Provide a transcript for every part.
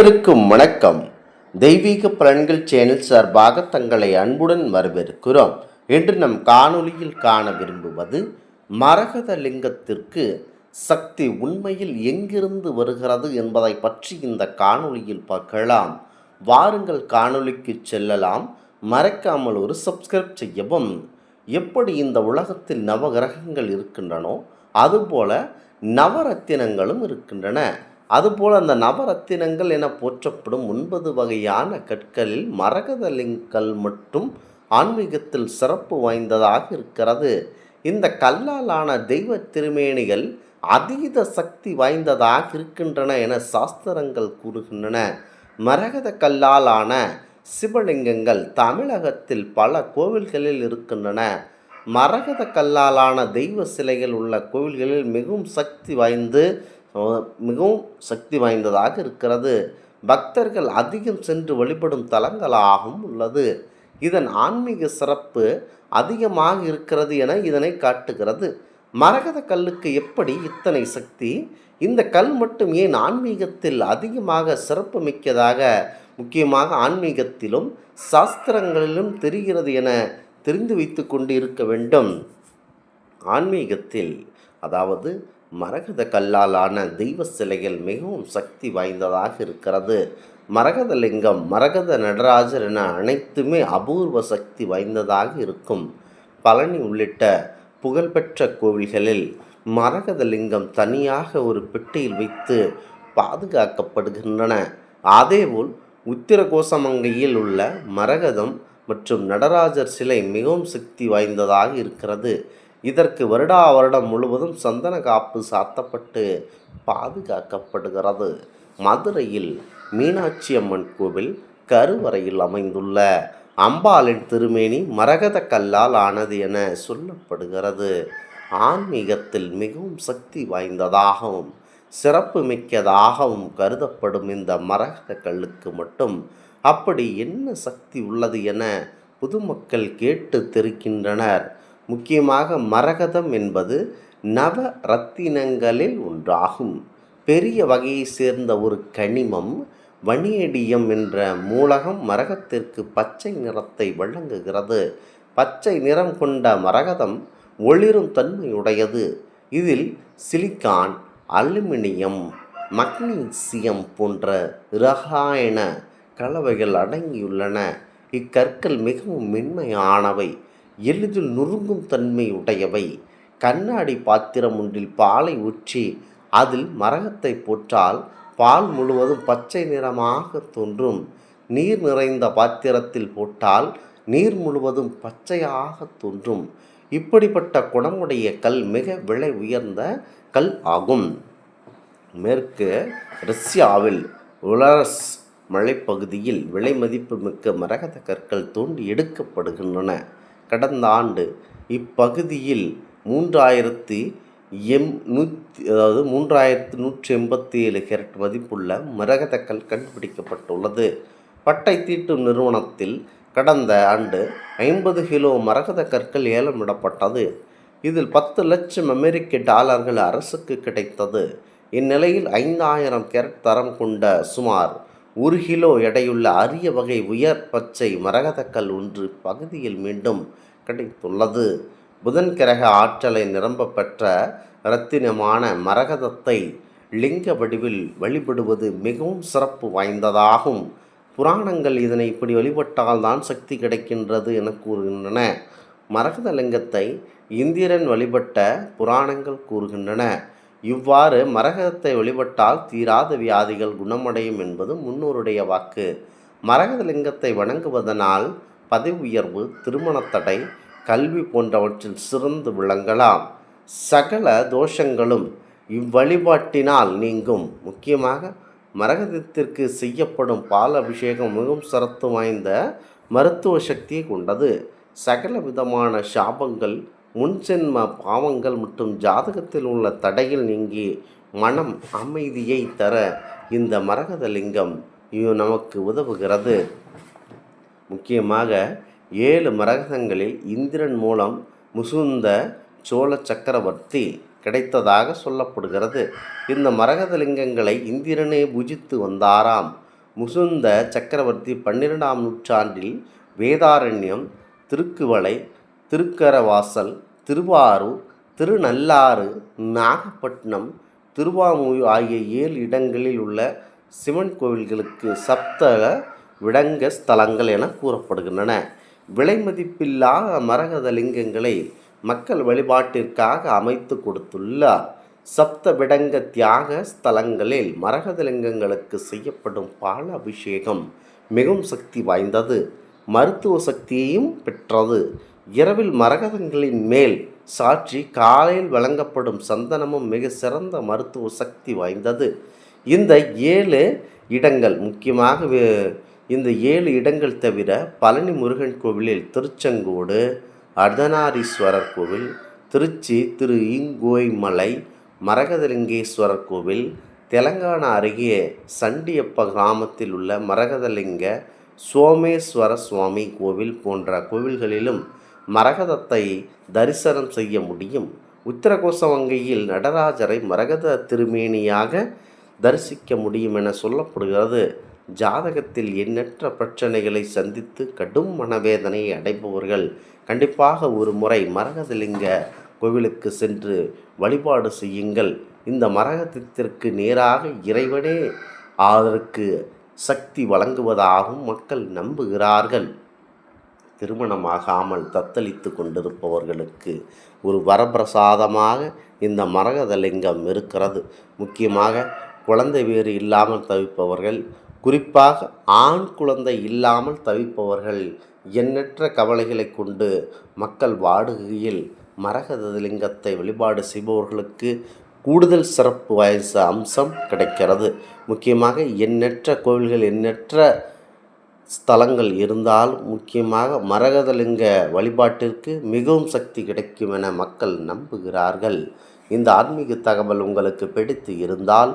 அனைவருக்கும் வணக்கம். தெய்வீக பலன்கள் சேனல் சார்பாக தங்களை அன்புடன் வரவேற்கிறோம். இன்று நம் காணொளியில் காண விரும்புவது மரகத லிங்கத்திற்கு சக்தி உண்மையில் எங்கிருந்து வருகிறது என்பதை பற்றி இந்த காணொளியில் பார்க்கலாம். வாருங்கள் காணொளிக்கு செல்லலாம். மறக்காமல் ஒரு சப்ஸ்கிரைப் செய்யவும். எப்படி இந்த உலகத்தில் நவகிரகங்கள் இருக்கின்றனோ அதுபோல நவரத்தினங்களும் இருக்கின்றன. அதுபோல் அந்த நவரத்தினங்கள் என போற்றப்படும் 9 வகையான கற்களில் மரகதலிங்கல் மட்டும் ஆன்மீகத்தில் சிறப்பு வாய்ந்ததாக இருக்கிறது. இந்த கல்லாலான தெய்வ திருமேனிகள் அதீத சக்தி வாய்ந்ததாக இருக்கின்றன என சாஸ்திரங்கள் கூறுகின்றன. மரகத கல்லாலான சிவலிங்கங்கள் தமிழகத்தில் பல கோவில்களில் இருக்கின்றன. மரகத கல்லாலான தெய்வ சிலைகள் உள்ள கோவில்களில் மிகவும் சக்தி வாய்ந்ததாக இருக்கிறது. பக்தர்கள் அதிகம் சென்று வழிபடும் தலங்களாகவும் உள்ளது. இதன் ஆன்மீக சிறப்பு அதிகமாக இருக்கிறது என இதனை காட்டுகிறது. மரகத கல்லுக்கு எப்படி இத்தனை சக்தி? இந்த கல் மட்டும் ஏன் ஆன்மீகத்தில் அதிகமாக சிறப்பு மிக்கதாக, முக்கியமாக ஆன்மீகத்திலும் சாஸ்திரங்களிலும் தெரிகிறது என தெரிந்து வைத்து கொண்டு இருக்க வேண்டும். ஆன்மீகத்தில் அதாவது மரகத கல்லாலான தெய்வ சிலைகள் மிகவும் சக்தி வாய்ந்ததாக இருக்கிறது. மரகத லிங்கம், மரகத நடராஜர் என அனைத்துமே அபூர்வ சக்தி வாய்ந்ததாக இருக்கும். பழனி உள்ளிட்ட புகழ்பெற்ற கோவில்களில் மரகத லிங்கம் தனியாக ஒரு பெட்டியில் வைத்து பாதுகாக்கப்படுகின்றன. அதேபோல் உத்திரகோசமங்கையில் உள்ள மரகதம் மற்றும் நடராஜர் சிலை மிகவும் சக்தி வாய்ந்ததாக இருக்கிறது. இதற்கு வருடம் முழுவதும் சந்தன காப்பு சாத்தப்பட்டு பாதுகாக்கப்படுகிறது. மதுரையில் மீனாட்சி அம்மன் கோவில் கருவறையில் அமைந்துள்ள அம்பாளின் திருமேனி மரகத கல்லால் ஆனது என சொல்லப்படுகிறது. ஆன்மீகத்தில் மிகவும் சக்தி வாய்ந்ததாகவும் சிறப்பு மிக்கதாகவும் கருதப்படும் இந்த மரகத கல்லுக்கு மட்டும் அப்படி என்ன சக்தி உள்ளது என பொதுமக்கள் கேட்டு தெரிகின்றனர். முக்கியமாக மரகதம் என்பது நவ ரத்தினங்களில் ஒன்றாகும். பெரிய வகையை சேர்ந்த ஒரு கனிமம். வனேடியம் என்ற மூலகம் மரகத்திற்கு பச்சை நிறத்தை வழங்குகிறது. பச்சை நிறம் கொண்ட மரகதம் ஒளிரும் தன்மையுடையது. இதில் சிலிக்கான், அலுமினியம், மக்னீசியம் போன்ற இரசாயன கலவைகள் அடங்கியுள்ளன. இக்கற்கள் மிகவும் மென்மையானவை, எளிதில் நொறுங்கும் தன்மை உடையவை. கண்ணாடி பாத்திரம் ஒன்றில் பாலை ஊற்றி அதில் மரகத்தை போட்டால் பால் முழுவதும் பச்சை நிறமாக தோன்றும். நீர் நிறைந்த பாத்திரத்தில் போட்டால் நீர் முழுவதும் பச்சையாக தோன்றும். இப்படிப்பட்ட குணமுடைய கல் மிக விலை உயர்ந்த கல் ஆகும். மேற்கு ரஷ்யாவில் உலரஸ் மலைப்பகுதியில் விலை மதிப்பு மிக்க மரகத கற்கள் தோண்டி எடுக்கப்படுகின்றன. கடந்த ஆண்டு இப்பகுதியில் 3187 கேரட் மதிப்புள்ள மரகதக்கல் கண்டுபிடிக்கப்பட்டுள்ளது. பட்டை தீட்டும் நிறுவனத்தில் கடந்த ஆண்டு 50 கிலோ மரகத கற்கள் ஏலமிடப்பட்டது. இதில் 10 லட்சம் அமெரிக்க டாலர்கள் அரசுக்கு கிடைத்தது. இந்நிலையில் 5000 கேரட் தரம் கொண்ட சுமார் 1 கிலோ எடையுள்ள அரிய வகை உயர் பச்சை மரகதக்கல் ஒன்று பகுதியில் மீண்டும் கிடைத்துள்ளது. புதன் கிரக ஆற்றலை நிரம்ப பெற்ற இரத்தினமான மரகதத்தை லிங்க வடிவில் வழிபடுவது மிகவும் சிறப்பு வாய்ந்ததாகும். புராணங்கள் இதனை இப்படி வழிபட்டால் தான் சக்தி கிடைக்கின்றது என கூறுகின்றன. மரகத லிங்கத்தை இந்திரன் வழிபட்ட புராணங்கள் கூறுகின்றன. இவ்வாறு மரகதத்தை வழிபட்டால் தீராத வியாதிகள் குணமடையும் என்பது முன்னோருடைய வாக்கு. மரகத லிங்கத்தை வணங்குவதனால் பதவி உயர்வு, திருமண தடை, கல்வி போன்றவற்றில் சிறந்து விளங்கலாம். சகல தோஷங்களும் இவ்வழிபாட்டினால் நீங்கும். முக்கியமாக மரகதத்திற்கு செய்யப்படும் பால் அபிஷேகம் மிகவும் சிறப்பு வாய்ந்த மருத்துவ சக்தியை கொண்டது. சகல விதமான சாபங்கள், முன்ஜென்ம பாவங்கள் மற்றும் ஜாதகத்தில் உள்ள தடையில் நீங்கி மனம் அமைதியை தர இந்த மரகத லிங்கம் நமக்கு உதவுகிறது. முக்கியமாக 7 மரகதங்களில் இந்திரன் மூலம் முசுந்த சோழ சக்கரவர்த்தி கிடைத்ததாக சொல்லப்படுகிறது. இந்த மரகத லிங்கங்களை இந்திரனே பூஜித்து வந்தாராம். முசுந்த சக்கரவர்த்தி 12ஆம் நூற்றாண்டில் வேதாரண்யம், திருக்குவளை, திருக்கரவாசல், திருவாரூர், திருநள்ளாறு, நாகப்பட்டினம், திருவாமூர் ஆகிய 7 இடங்களில் உள்ள சிவன் கோவில்களுக்கு சப்த விடங்க ஸ்தலங்கள் என கூறப்படுகின்றன. விலை மதிப்பில்லா மரகத லிங்கங்களை மக்கள் வழிபாட்டிற்காக அமைத்து கொடுத்துள்ளார். சப்த விடங்க தியாக ஸ்தலங்களில் மரகத லிங்கங்களுக்கு செய்யப்படும் பால அபிஷேகம் மிகவும் சக்தி வாய்ந்தது, மருத்துவ சக்தியையும் பெற்றது. இரவில் மரகதங்களின் மேல் சாட்சி காலையில் வழங்கப்படும் சந்தனமும் மிக சிறந்த மருத்துவ சக்தி வாய்ந்தது. இந்த 7 இடங்கள் முக்கியமாக இந்த 7 இடங்கள் தவிர பழனி முருகன் கோவிலில் திருச்செங்கோடு அர்த்தநாரீஸ்வரர் கோவில், திருச்சி திரு ஈங்கோய்மலை மரகதலிங்கேஸ்வரர் கோவில், தெலங்கானா அருகே சண்டியப்ப கிராமத்தில் உள்ள மரகதலிங்க சோமேஸ்வர சுவாமி கோவில் போன்ற கோவில்களிலும் மரகதத்தை தரிசனம் செய்ய முடியும். உத்தரகோச வங்கையில் நடராஜரை மரகத திருமேனியாக தரிசிக்க முடியும் என சொல்லப்படுகிறது. ஜாதகத்தில் எண்ணற்ற பிரச்சனைகளை சந்தித்து கடும் மனவேதனையை அடைபவர்கள் கண்டிப்பாக ஒரு முறை மரகதலிங்க கோவிலுக்கு சென்று வழிபாடு செய்யுங்கள். இந்த மரகதத்திற்கு நேராக இறைவனே அதற்கு சக்தி வழங்குவதாகவும் மக்கள் நம்புகிறார்கள். திருமணமாகாமல் தத்தளித்து கொண்டிருப்பவர்களுக்கு ஒரு வரப்பிரசாதமாக இந்த மரகதலிங்கம் இருக்கிறது. முக்கியமாக குழந்தை வேறு இல்லாமல் தவிப்பவர்கள், குறிப்பாக ஆண் குழந்தை இல்லாமல் தவிப்பவர்கள், எண்ணற்ற கவலைகளை கொண்டு மக்கள் வாடுகையில் மரகதலிங்கத்தை வழிபாடு செய்பவர்களுக்கு கூடுதல் சிறப்பு வாய்ந்த அம்சம் கிடைக்கிறது. முக்கியமாக எண்ணற்ற கோவில்கள், எண்ணற்ற ஸ்தலங்கள் இருந்தாலும் முக்கியமாக மரகதலிங்க வழிபாட்டிற்கு மிகவும் சக்தி கிடைக்கும் என மக்கள் நம்புகிறார்கள். இந்த ஆன்மீக தகவல் உங்களுக்கு பிடித்து இருந்தால்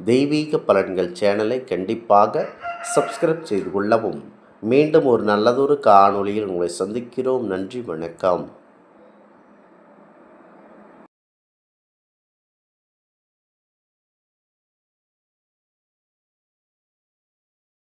தெய்வீக பலன்கள் சேனலை கண்டிப்பாக சப்ஸ்கிரைப் செய்து கொள்ளவும். மீண்டும் ஒரு நல்லதொரு காணொளியில் உங்களை சந்திக்கிறோம். நன்றி, வணக்கம்.